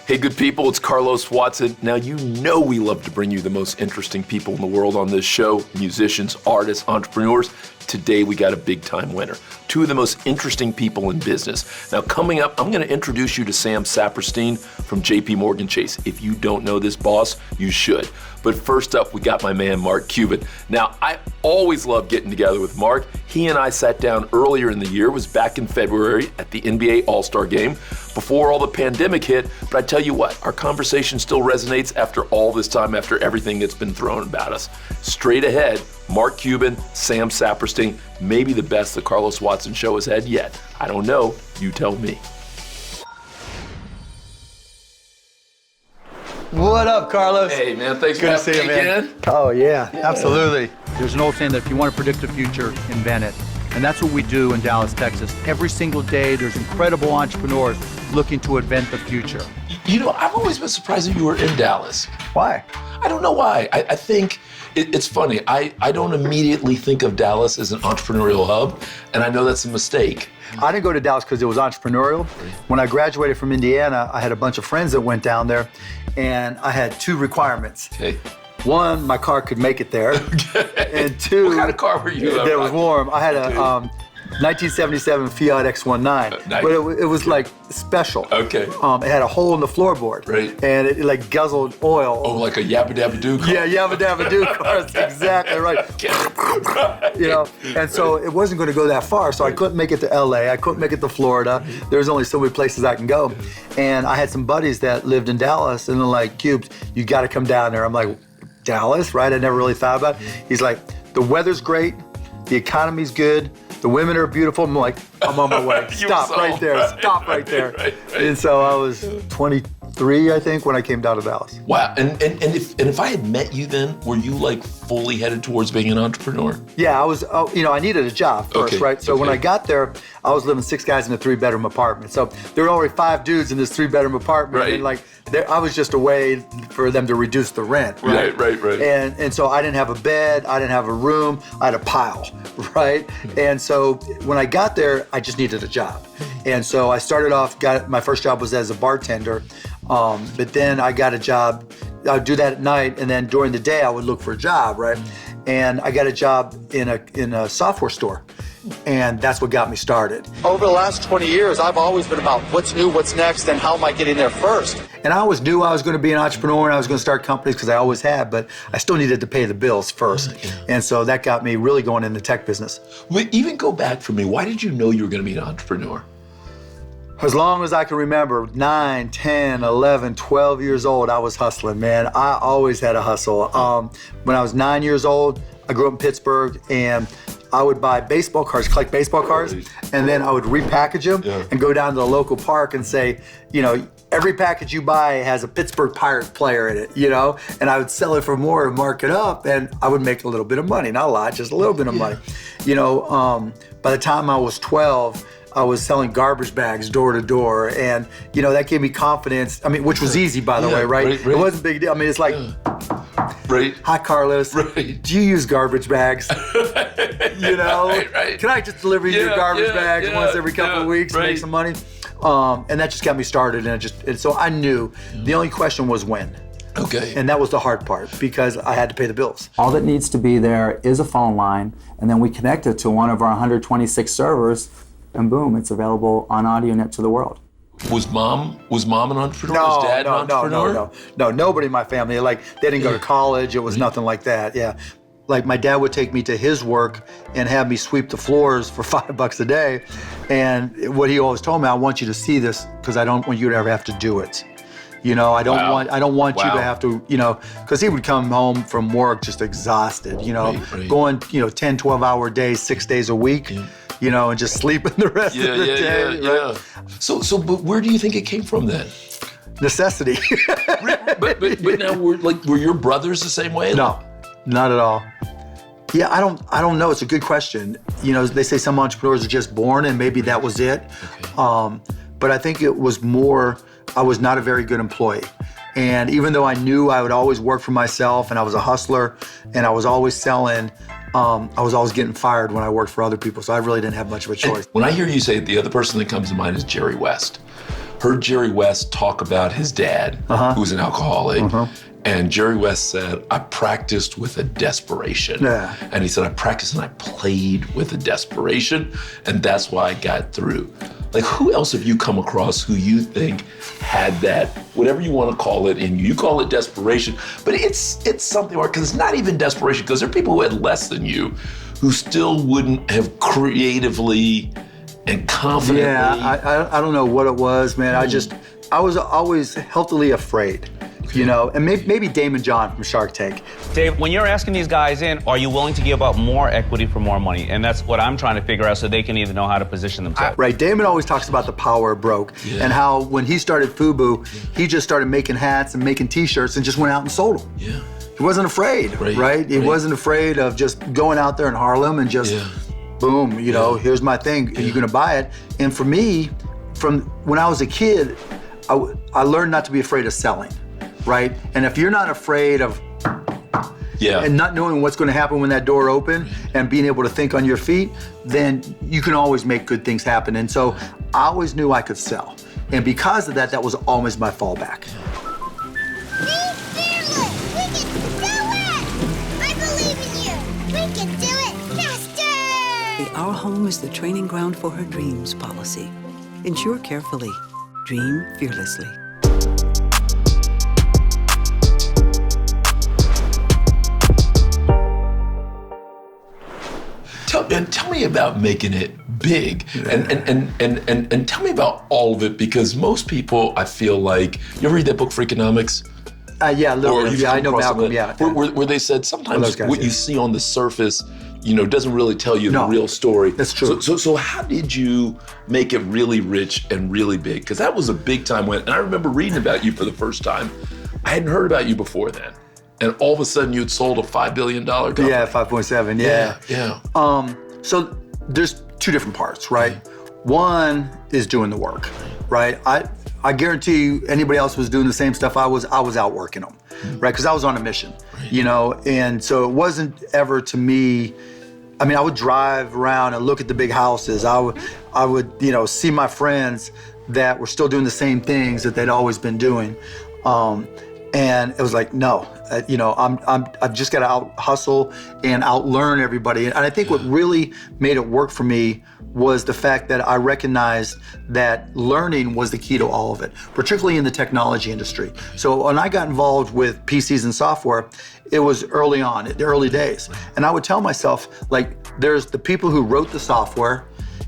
Hey, good people, it's Carlos Watson. Now, you know we love to bring you the most interesting people in the world on this show, musicians, artists, entrepreneurs. Today, we got a big-time winner, two of the most interesting people in business. Now, coming up, I'm going to introduce you to Sam Saperstein from JP Morgan Chase. If you don't know this boss, you should. But first up, we got my man, Mark Cuban. Now, I always love getting together with Mark. He and I sat down earlier in the year, was back in February at the NBA All-Star Game before all the pandemic hit. But I tell you what, our conversation still resonates after all this time, after everything that's been thrown about us. Straight ahead, Mark Cuban, Sam Saperstein, maybe the best the Carlos Watson Show has had yet. I don't know, you tell me. What up, Carlos? Hey, man, thanks for having me again. Oh, yeah, absolutely. There's an old saying that if you want to predict the future, invent it. And that's what we do in Dallas, Texas. Every single day, there's incredible entrepreneurs looking to invent the future. You know, I've always been surprised that you were in Dallas. Why? I don't know why. I think it's funny. I don't immediately think of Dallas as an entrepreneurial hub, and I know that's a mistake. I didn't go to Dallas because it was entrepreneurial. When I graduated from Indiana, I had a bunch of friends that went down there, and I had two requirements. Okay. One, my car could make it there. Okay. And two, what kind of car were you? That was warm. I had a 1977 Fiat X19, nice. but it was like special. Okay. It had a hole in the floorboard. Right. And it like guzzled oil. Oh, like a Yabba Dabba Doo car. Yeah, Yabba Dabba Doo car. That's exactly right. You know, and so it wasn't going to go that far. So I couldn't make it to LA. I couldn't make it to Florida. There's only so many places I can go. And I had some buddies that lived in Dallas, and they're like, "Cubes, you got to come down there." I'm like, "Dallas, right?" I never really thought about it. He's like, "The weather's great, the economy's good, the women are beautiful." I'm like, "I'm on my way." Stop right there. Stop right there. Right. And so I was 23, I think, when I came down to Dallas. Wow. And if I had met you then, were you like fully headed towards being an entrepreneur? Yeah, I was. I needed a job first, Okay, right? So when I got there, I was living 6 guys in a 3-bedroom apartment. So there were already 5 dudes in this 3-bedroom apartment, Right. and like I was just a way for them to reduce the rent, right? Right. And so I didn't have a bed, I didn't have a room, I had a pile, right? And so when I got there, I just needed a job. And so I started off, my first job was as a bartender, but then I got a job, I would do that at night, and then during the day I would look for a job, right? And I got a job in a software store. And that's what got me started. Over the last 20 years, I've always been about what's new, what's next, and how am I getting there first. And I always knew I was going to be an entrepreneur and I was going to start companies because I always had, but I still needed to pay the bills first. And so that got me really going in the tech business. Wait, even go back for me. Why did you know you were going to be an entrepreneur? As long as I can remember, 9, 10, 11, 12 years old, I was hustling, man. I always had a hustle. When I was 9 years old, I grew up in Pittsburgh, and I would buy baseball cards, collect baseball cards, and then I would repackage them and go down to the local park and say, every package you buy has a Pittsburgh Pirates player in it, and I would sell it for more and mark it up, and I would make a little bit of money, not a lot, just a little bit of money. By the time I was 12, I was selling garbage bags door to door, and that gave me confidence. Which was easy, by the way, right? It wasn't a big deal. It's like, "Hi, Carlos. Right. Do you use garbage bags? Right. Can I just deliver you your garbage bags once every couple of weeks and make some money?" And that just got me started, and so I knew the only question was when. Okay. And that was the hard part because I had to pay the bills. All that needs to be there is a phone line, and then we connect it to one of our 126 servers, and boom, it's available on AudioNet to the world. Was mom an entrepreneur? Was dad an entrepreneur? No, nobody in my family. Like, they didn't go to college. It was nothing like that. Yeah. Like, my dad would take me to his work and have me sweep the floors for $5 a day. And what he always told me, "I want you to see this because I don't want you to ever have to do it. I don't want you to have to, because he would come home from work just exhausted, going, 10, 12-hour days, 6 days a week, and just sleeping the rest of the day. Yeah. So, but where do you think it came from then? Necessity. but now were your brothers the same way? No, not at all. Yeah, I don't know. It's a good question. They say some entrepreneurs are just born, and maybe that was it. Okay. But I think it was more, I was not a very good employee. And even though I knew I would always work for myself and I was a hustler and I was always selling, I was always getting fired when I worked for other people. So I really didn't have much of a choice. And when I hear you say it, the other person that comes to mind is Jerry West. heard Jerry West talk about his dad, who was an alcoholic. And Jerry West said, I practiced with a desperation. Yeah. And he said, I practiced and I played with a desperation, and that's why I got through. Like, who else have you come across who you think had that, whatever you want to call it, and you call it desperation, but it's something, because it's not even desperation, because there are people who had less than you who still wouldn't have creatively and confidently. Yeah, I don't know what it was, man. I was always healthily afraid. You know, and maybe Damon John from Shark Tank. Dave, when you're asking these guys in, are you willing to give up more equity for more money? And that's what I'm trying to figure out so they can even know how to position themselves. Right, Damon always talks about the power of broke and how when he started FUBU, he just started making hats and making t-shirts and just went out and sold them. Yeah. He wasn't afraid, right? He wasn't afraid of just going out there in Harlem and just, boom, you know, here's my thing, are you gonna buy it? And for me, from when I was a kid, I learned not to be afraid of selling. Right? And if you're not afraid of and not knowing what's going to happen when that door opens and being able to think on your feet, then you can always make good things happen. And so I always knew I could sell. And because of that, that was always my fallback. Be fearless! We can do it! I believe in you! We can do it faster! Our home is the training ground for her dreams policy. Insure carefully. Dream fearlessly. Tell me about making it big, and tell me about all of it, because most people, I feel like, you ever read that book, Freakonomics? Yeah, a little bit. Yeah, I know Malcolm, Where they said sometimes what you see on the surface, you know, doesn't really tell you the real story. That's true. So how did you make it really rich and really big? Because that was a big time when, and I remember reading about you for the first time. I hadn't heard about you before then. And all of a sudden you'd sold a $5 billion company. Yeah, 5.7, Yeah. So there's two different parts, right? One is doing the work, right? I guarantee you anybody else was doing the same stuff I was out working them, right? Because I was on a mission, you know? And so it wasn't ever to me, I mean, I would drive around and look at the big houses. I would, you know, see my friends that were still doing the same things that they'd always been doing. And it was like, no, you know, I've just got to out hustle and out learn everybody. And I think what really made it work for me was the fact that I recognized that learning was the key to all of it, particularly in the technology industry. So when I got involved with PCs and software, it was early on, the early days. And I would tell myself, like, there's the people who wrote the software,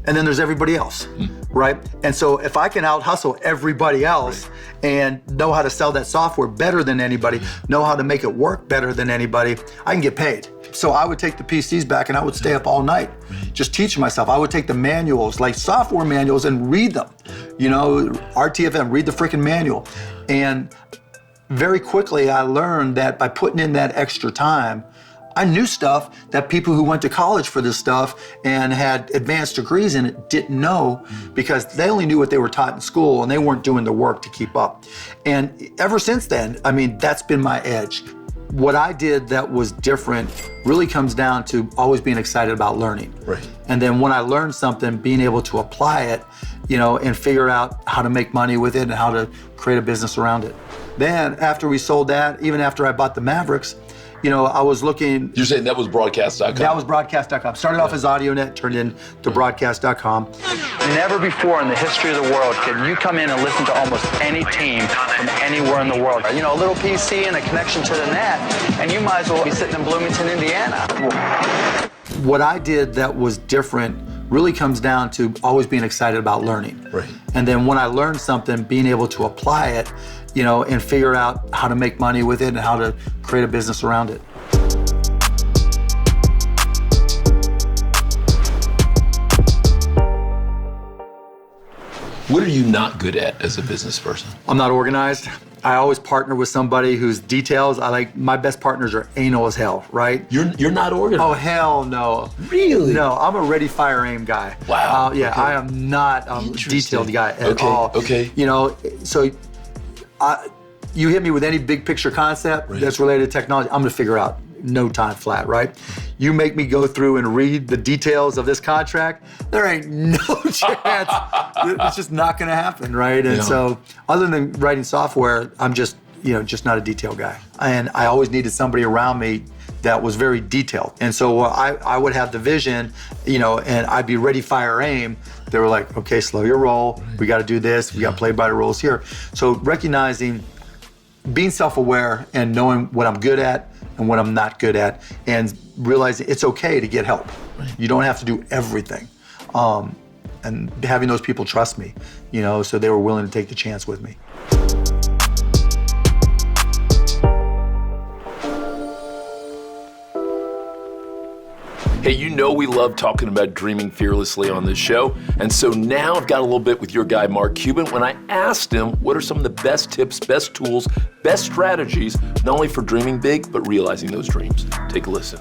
and then there's everybody else, right? And so if I can out hustle everybody else and know how to sell that software better than anybody, know how to make it work better than anybody, I can get paid. So I would take the PCs back and I would stay up all night, just teaching myself. I would take the manuals, like software manuals, and read them. You know, RTFM, read the freaking manual. And very quickly I learned that by putting in that extra time, I knew stuff that people who went to college for this stuff and had advanced degrees in it didn't know, because they only knew what they were taught in school and they weren't doing the work to keep up. And ever since then, I mean, that's been my edge. What I did that was different really comes down to always being excited about learning. Right. And then when I learned something, being able to apply it, you know, and figure out how to make money with it and how to create a business around it. Then after we sold that, even after I bought the Mavericks, you know, I was looking. You're saying that was broadcast.com? That was broadcast.com. Started off as AudioNet, turned into broadcast.com. Never before in the history of the world can you come in and listen to almost any team from anywhere in the world. You know, a little PC and a connection to the net, and you might as well be sitting in Bloomington, Indiana. What I did that was different really comes down to always being excited about learning. Right. And then when I learned something, being able to apply it, you know, and figure out how to make money with it and how to create a business around it. What are you not good at as a business person? I'm not organized. I always partner with somebody whose details, my best partners are anal as hell, right? You're not organized? Oh, hell no. Really? No, I'm a ready, fire, aim guy. Wow. Yeah, okay. I am not a detailed guy at all. Okay. You know, so you hit me with any big picture concept that's related to technology, I'm gonna figure out no time flat, right? You make me go through and read the details of this contract, there ain't no chance. It's just not gonna happen, right? And so other than writing software, I'm just, just not a detail guy. And I always needed somebody around me that was very detailed. And so I would have the vision, and I'd be ready, fire, aim. They were like, okay, slow your roll. We got to do this. We got to play by the rules here. So recognizing, being self-aware and knowing what I'm good at and what I'm not good at, and realizing it's okay to get help. You don't have to do everything. And having those people trust me, so they were willing to take the chance with me. Hey, we love talking about dreaming fearlessly on this show. And so now I've got a little bit with your guy, Mark Cuban, when I asked him what are some of the best tips, best tools, best strategies, not only for dreaming big, but realizing those dreams. Take a listen.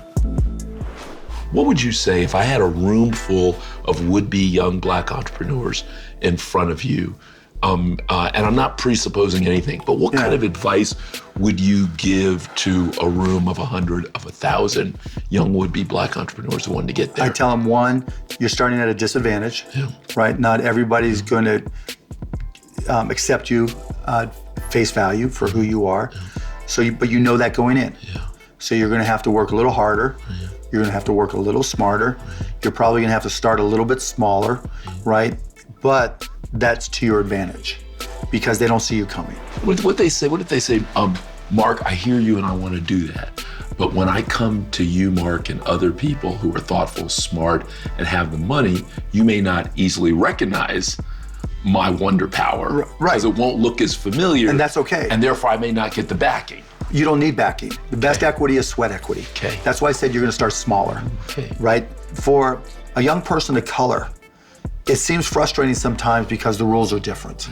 What would you say if I had a room full of would-be young Black entrepreneurs in front of you? And I'm not presupposing anything, but what kind of advice would you give to a room of 100, of 1,000 young would-be Black entrepreneurs who wanted to get there? I tell them, one, you're starting at a disadvantage, right? Not everybody's going to accept you face value for who you are. But you know that going in. So you're going to have to work a little harder. You're going to have to work a little smarter. You're probably going to have to start a little bit smaller, right? But that's to your advantage because they don't see you coming. What if they say, Mark, I hear you and I want to do that. But when I come to you, Mark, and other people who are thoughtful, smart, and have the money, you may not easily recognize my wonder power. Right. Because it won't look as familiar. And that's okay. And therefore I may not get the backing. You don't need backing. The best equity is sweat equity. Okay. That's why I said you're going to start smaller. Okay. Right? For a young person of color, it seems frustrating sometimes because the rules are different,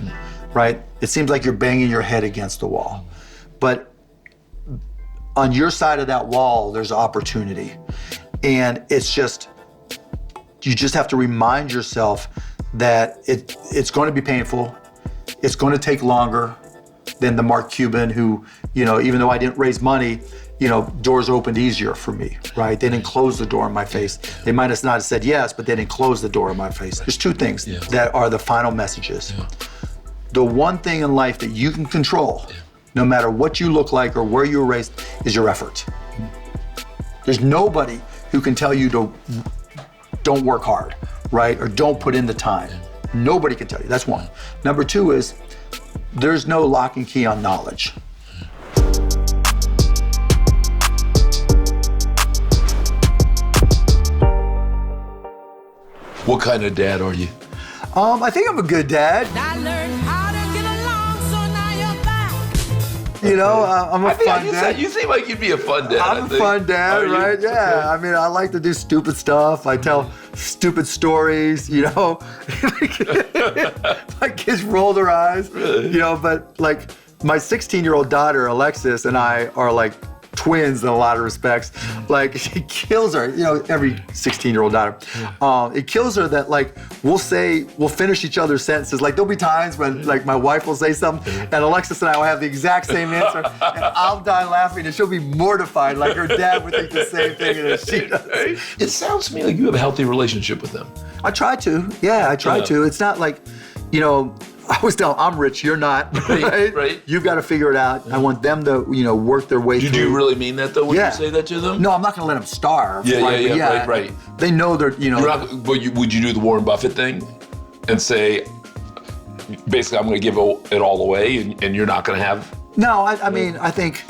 right? It seems like you're banging your head against the wall. But on your side of that wall, there's opportunity. And it's just, you just have to remind yourself that it's going to be painful. It's going to take longer than the Mark Cuban who, even though I didn't raise money, doors opened easier for me, right? They didn't close the door in my face. They might have not said yes, but they didn't close the door in my face. There's two things that are the final messages. The one thing in life that you can control, no matter what you look like or where you were raised, is your effort. There's nobody who can tell you to don't work hard, right? Or don't put in the time. Nobody can tell you, that's one. Number two is, there's no lock and key on knowledge. What kind of dad are you? I think I'm a good dad. I learned how to get along, so now you're back. I'm a fun dad. You seem like you'd be a fun dad. I'm a fun dad, right? Yeah. Okay. I mean, I like to do stupid stuff. I tell stupid stories, My kids roll their eyes, but like my 16-year-old daughter, Alexis, and I are like twins in a lot of respects. Like, she kills her, every 16-year-old daughter. It kills her that, like, we'll finish each other's sentences. Like, there'll be times when, like, my wife will say something, and Alexis and I will have the exact same answer, and I'll die laughing, and she'll be mortified, like her dad would think the same thing as she does. It sounds to me like you have a healthy relationship with them. I try to. Yeah, I try to. It's not like, I always tell them, I'm rich, you're not, right? Right. You've got to figure it out. I want them to, work their way through. Do you really mean that, though, when you say that to them? No, I'm not going to let them starve. Right. They know they're, Would you do the Warren Buffett thing and say, basically, I'm going to give it all away and you're not going to have? No, I mean, I think,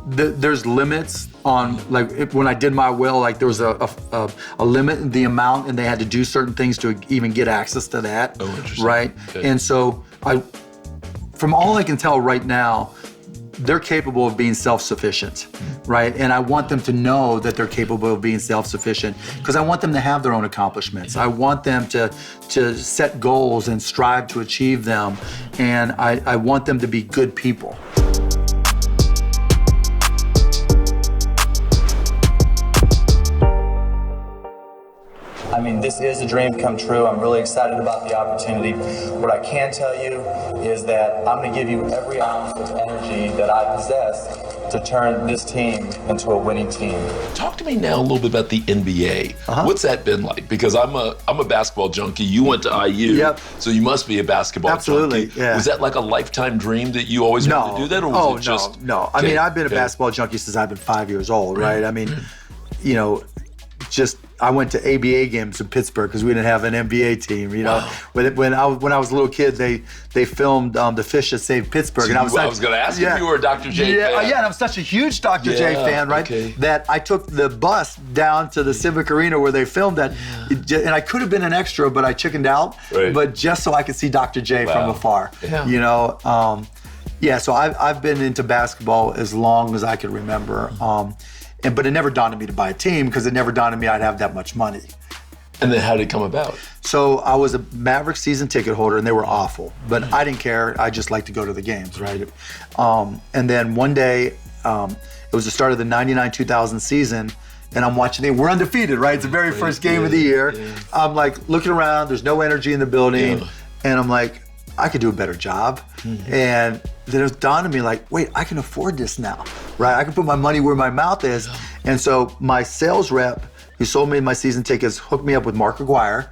there's limits on, like, when I did my will, like, there was a limit in the amount, and they had to do certain things to even get access to that. Oh, interesting. Right? Okay. And so from all I can tell right now, they're capable of being self-sufficient, right? And I want them to know that they're capable of being self-sufficient because I want them to have their own accomplishments. I want them to set goals and strive to achieve them, and I want them to be good people. I mean, this is a dream come true. I'm really excited about the opportunity. What I can tell you is that I'm going to give you every ounce of energy that I possess to turn this team into a winning team. Talk to me now a little bit about the NBA. What's that been like? Because I'm a basketball junkie. You went to IU, Yep. so you must be a basketball Absolutely, junkie. yeah. Was that like a lifetime dream that you always wanted to do that, or was it just? No. I mean, I've been a basketball junkie since I've been 5 years old, right? I mean, you know, I went to ABA games in Pittsburgh because we didn't have an NBA team. You know, when I was a little kid, they filmed The Fish That Saved Pittsburgh, So and I was going to ask if you were a Dr. J fan. Yeah, and I'm such a huge Dr. J fan, right? Okay. That I took the bus down to the Civic Arena where they filmed that, and I could have been an extra, but I chickened out. Right. But just so I could see Dr. J from afar. Yeah. You know. So I've been into basketball as long as I can remember. But it never dawned on me to buy a team because it never dawned on me I'd have that much money. And then how did it come about? So I was a Maverick season ticket holder and they were awful, but I didn't care. I just liked to go to the games, right? And then one day, it was the start of the 99-2000 season, and I'm watching it. We're undefeated, right? It's the very first game of the year. Yeah. I'm like looking around, there's no energy in the building, and I'm like, I could do a better job. And then it dawned on me like, wait, I can afford this now, right? I can put my money where my mouth is. And so my sales rep who sold me my season tickets hooked me up with Mark Aguirre,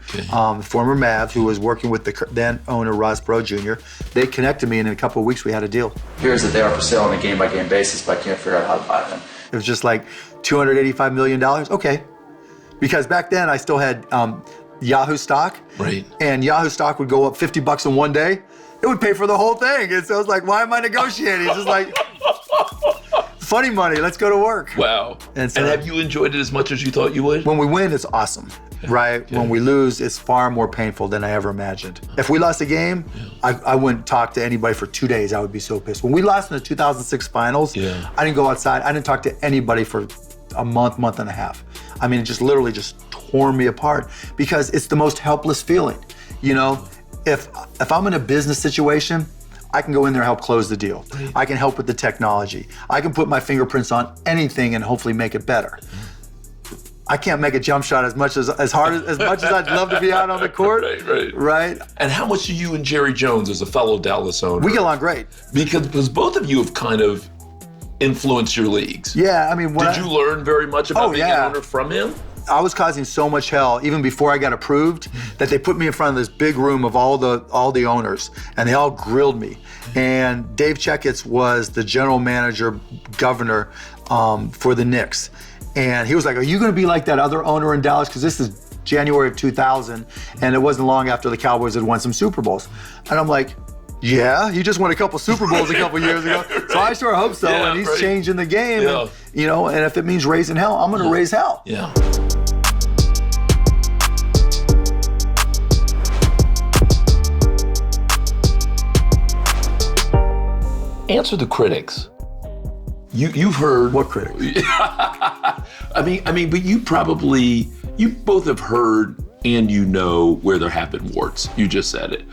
former Mavs, who was working with the then owner, Ross Bro Jr. They connected me, and in a couple of weeks we had a deal. Here's that they are for sale on a game-by-game basis, but I can't figure out how to buy them. It was just like $285 million, okay. Because back then I still had Yahoo stock. Right. And Yahoo stock would go up $50 in one day. It would pay for the whole thing. And so I was like, why am I negotiating? It's just like, funny money, let's go to work. Wow. And so- and have you enjoyed it as much as you thought you would? When we win, it's awesome, right? When we lose, it's far more painful than I ever imagined. If we lost a game, I wouldn't talk to anybody for 2 days. I would be so pissed. When we lost in the 2006 finals, I didn't go outside. I didn't talk to anybody for a month and a half. I mean, it just literally just tore me apart because it's the most helpless feeling. You know, if I'm in a business situation, I can go in there and help close the deal. I can help with the technology. I can put my fingerprints on anything and hopefully make it better. I can't make a jump shot as much as I'd love to be out on the court. Right. And how much do you and Jerry Jones, as a fellow Dallas owner? We get along great. Because both of you have kind of influenced your leagues. Yeah, I mean, Did you learn very much about being an owner from him? I was causing so much hell even before I got approved that they put me in front of this big room of all the owners, and they all grilled me. And Dave Checketts was the general manager, governor for the Knicks, and he was like, "Are you going to be like that other owner in Dallas?" Because this is January of 2000, and it wasn't long after the Cowboys had won some Super Bowls, and I'm like, yeah, he just won a couple Super Bowls a couple years ago. So I sure hope so. And he's changing the game. And, you know, and if it means raising hell, I'm going to raise hell. Yeah. Answer the critics. You've heard. What critics? I mean, but you both have heard and you know where there have been warts. You just said it.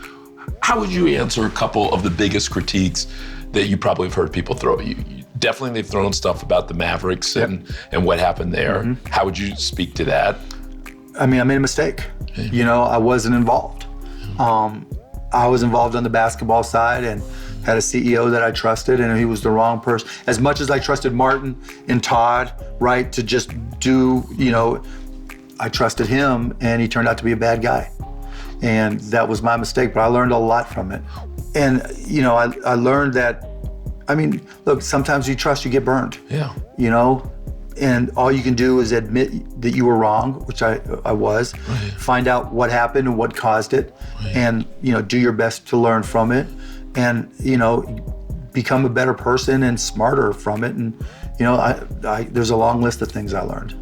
How would you answer a couple of the biggest critiques that you probably have heard people throw at you? Definitely they've thrown stuff about the Mavericks and what happened there. How would you speak to that? I mean, I made a mistake. You know, I wasn't involved. I was involved on the basketball side and had a CEO that I trusted, and he was the wrong person. As much as I trusted Martin and Todd, right, to just do, you know, I trusted him, and he turned out to be a bad guy. And that was my mistake, but I learned a lot from it. And, you know, I learned that, I mean, look, sometimes you trust, you get burned. Yeah. You know, and all you can do is admit that you were wrong, which I was, find out what happened and what caused it, and, you know, do your best to learn from it, and, you know, become a better person and smarter from it. And, you know, there's a long list of things I learned.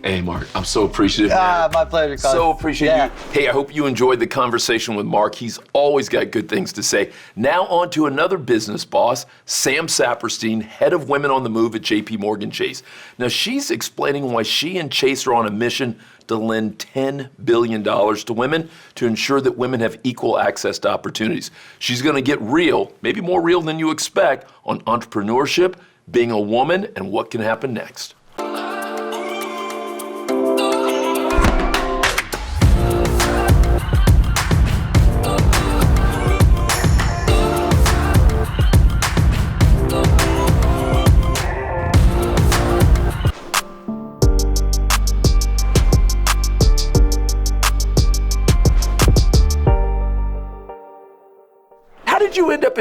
Hey, Mark, I'm so appreciative, man. My pleasure, Colin. So appreciate you. Hey, I hope you enjoyed the conversation with Mark. He's always got good things to say. Now on to another business boss, Sam Saperstein, head of Women on the Move at JP Morgan Chase. Now, she's explaining why she and Chase are on a mission to lend $10 billion to women to ensure that women have equal access to opportunities. She's going to get real, maybe more real than you expect, on entrepreneurship, being a woman, and what can happen next.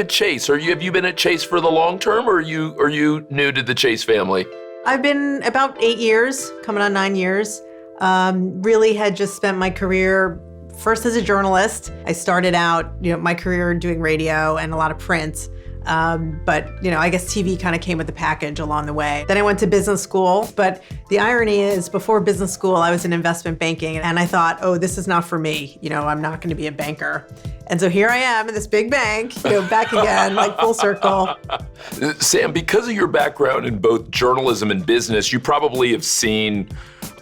at Chase? Have you been at Chase for the long term, or are you new to the Chase family? I've been about 8 years, coming on 9 years. Really had just spent my career first as a journalist. I started out, my career doing radio and a lot of print. But I guess TV kind of came with the package along the way. Then I went to business school, but the irony is before business school, I was in investment banking and I thought, oh, this is not for me. I'm not going to be a banker. And so here I am in this big bank, back again, like full circle. Sam, because of your background in both journalism and business, you probably have seen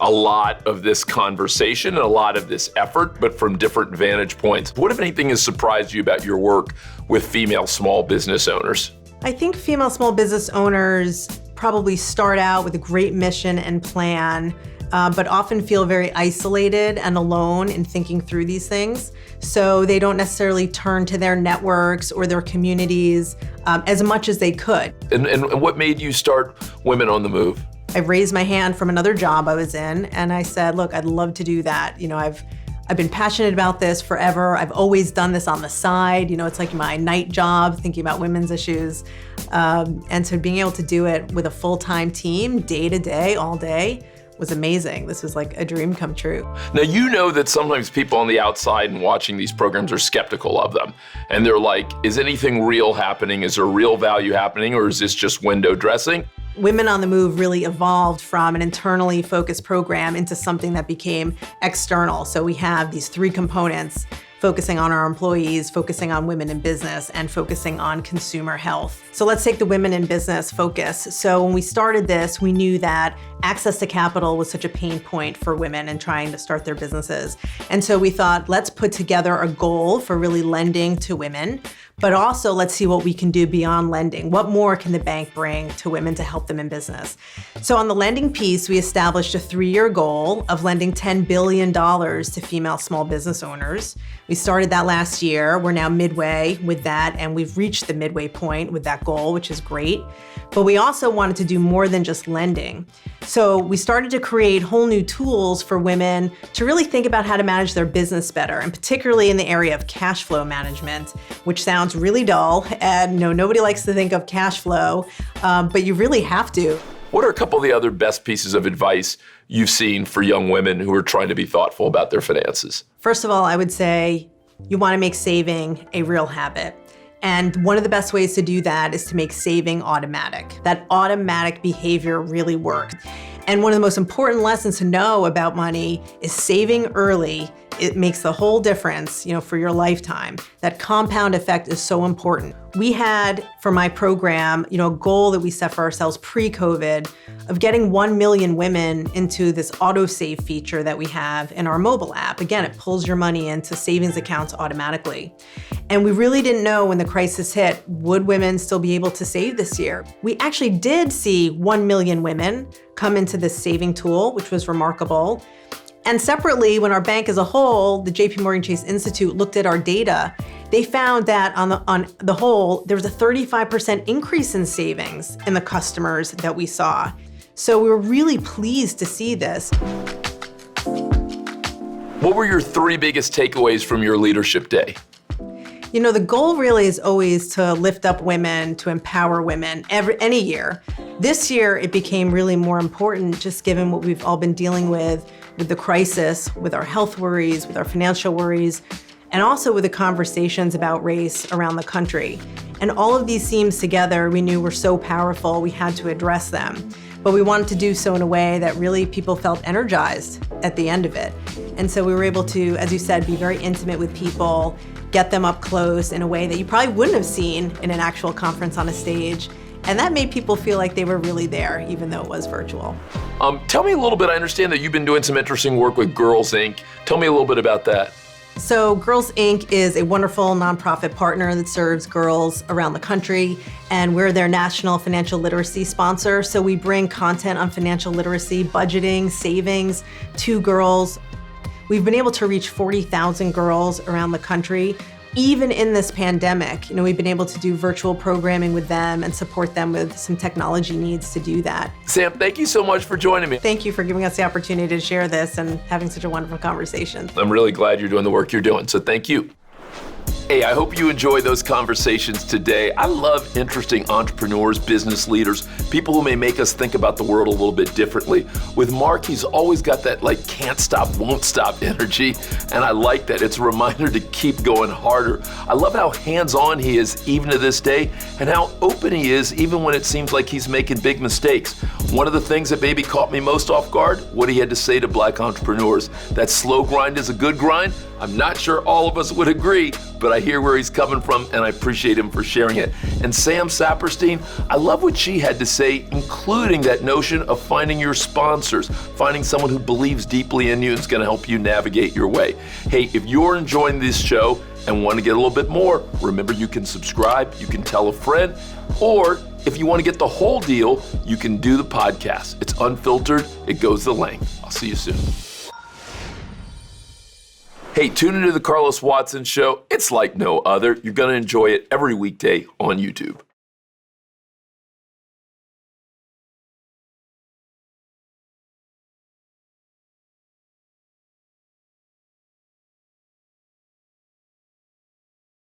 a lot of this conversation and a lot of this effort, but from different vantage points. What, if anything, has surprised you about your work with female small business owners? I think female small business owners probably start out with a great mission and plan, but often feel very isolated and alone in thinking through these things. So they don't necessarily turn to their networks or their communities as much as they could. And what made you start Women on the Move? I raised my hand from another job I was in, and I said, look, I'd love to do that. I've been passionate about this forever. I've always done this on the side. It's like my night job, thinking about women's issues. And so being able to do it with a full-time team, day to day, all day, was amazing. This was like a dream come true. Now, you know that sometimes people on the outside and watching these programs are skeptical of them. And they're like, is anything real happening? Is there real value happening? Or is this just window dressing? Women on the Move really evolved from an internally focused program into something that became external. So we have these 3 components: focusing on our employees, focusing on women in business, and focusing on consumer health. So let's take the women in business focus. So when we started this, we knew that access to capital was such a pain point for women in trying to start their businesses. And so we thought, let's put together a goal for really lending to women, but also let's see what we can do beyond lending. What more can the bank bring to women to help them in business? So on the lending piece, we established a 3-year goal of lending $10 billion to female small business owners. We started that last year. We're now midway with that, and we've reached the midway point with that goal, which is great. But we also wanted to do more than just lending. So we started to create whole new tools for women to really think about how to manage their business better, and particularly in the area of cash flow management, which sounds really dull, and nobody likes to think of cash flow, but you really have to. What are a couple of the other best pieces of advice you've seen for young women who are trying to be thoughtful about their finances? First of all, I would say you want to make saving a real habit. And one of the best ways to do that is to make saving automatic. That automatic behavior really works. And one of the most important lessons to know about money is saving early. It makes the whole difference, for your lifetime. That compound effect is so important. We had, for my program, a goal that we set for ourselves pre-COVID of getting 1 million women into this autosave feature that we have in our mobile app. Again, it pulls your money into savings accounts automatically. And we really didn't know when the crisis hit, would women still be able to save this year? We actually did see 1 million women come into this saving tool, which was remarkable. And separately, when our bank as a whole, the JP Chase Institute, looked at our data, they found that on the whole, there was a 35% increase in savings in the customers that we saw. So we were really pleased to see this. What were your 3 biggest takeaways from your leadership day? The goal really is always to lift up women, to empower women any year. This year, it became really more important just given what we've all been dealing with the crisis, with our health worries, with our financial worries, and also with the conversations about race around the country. And all of these themes together, we knew were so powerful, we had to address them. But we wanted to do so in a way that really people felt energized at the end of it. And so we were able to, as you said, be very intimate with people, get them up close in a way that you probably wouldn't have seen in an actual conference on a stage. And that made people feel like they were really there, even though it was virtual. Tell me a little bit, I understand that you've been doing some interesting work with Girls Inc. Tell me a little bit about that. So Girls Inc. is a wonderful nonprofit partner that serves girls around the country, and we're their national financial literacy sponsor. So we bring content on financial literacy, budgeting, savings to girls. We've been able to reach 40,000 girls around the country. Even in this pandemic, we've been able to do virtual programming with them and support them with some technology needs to do that. Sam, thank you so much for joining me. Thank you for giving us the opportunity to share this and having such a wonderful conversation. I'm really glad you're doing the work you're doing, so thank you. Hey, I hope you enjoy those conversations today. I love interesting entrepreneurs, business leaders, people who may make us think about the world a little bit differently. With Mark, he's always got that can't stop, won't stop energy, and I like that. It's a reminder to keep going harder. I love how hands-on he is even to this day, and how open he is even when it seems like he's making big mistakes. One of the things that maybe caught me most off guard, what he had to say to black entrepreneurs. That slow grind is a good grind. I'm not sure all of us would agree, but I hear where he's coming from, and I appreciate him for sharing it. And Sam Saperstein, I love what she had to say, including that notion of finding your sponsors, finding someone who believes deeply in you and is going to help you navigate your way. Hey, if you're enjoying this show and want to get a little bit more, remember you can subscribe, you can tell a friend, or if you want to get the whole deal, you can do the podcast. It's unfiltered, it goes the length. I'll see you soon. Hey, tune into the Carlos Watson Show. It's like no other. You're going to enjoy it every weekday on YouTube.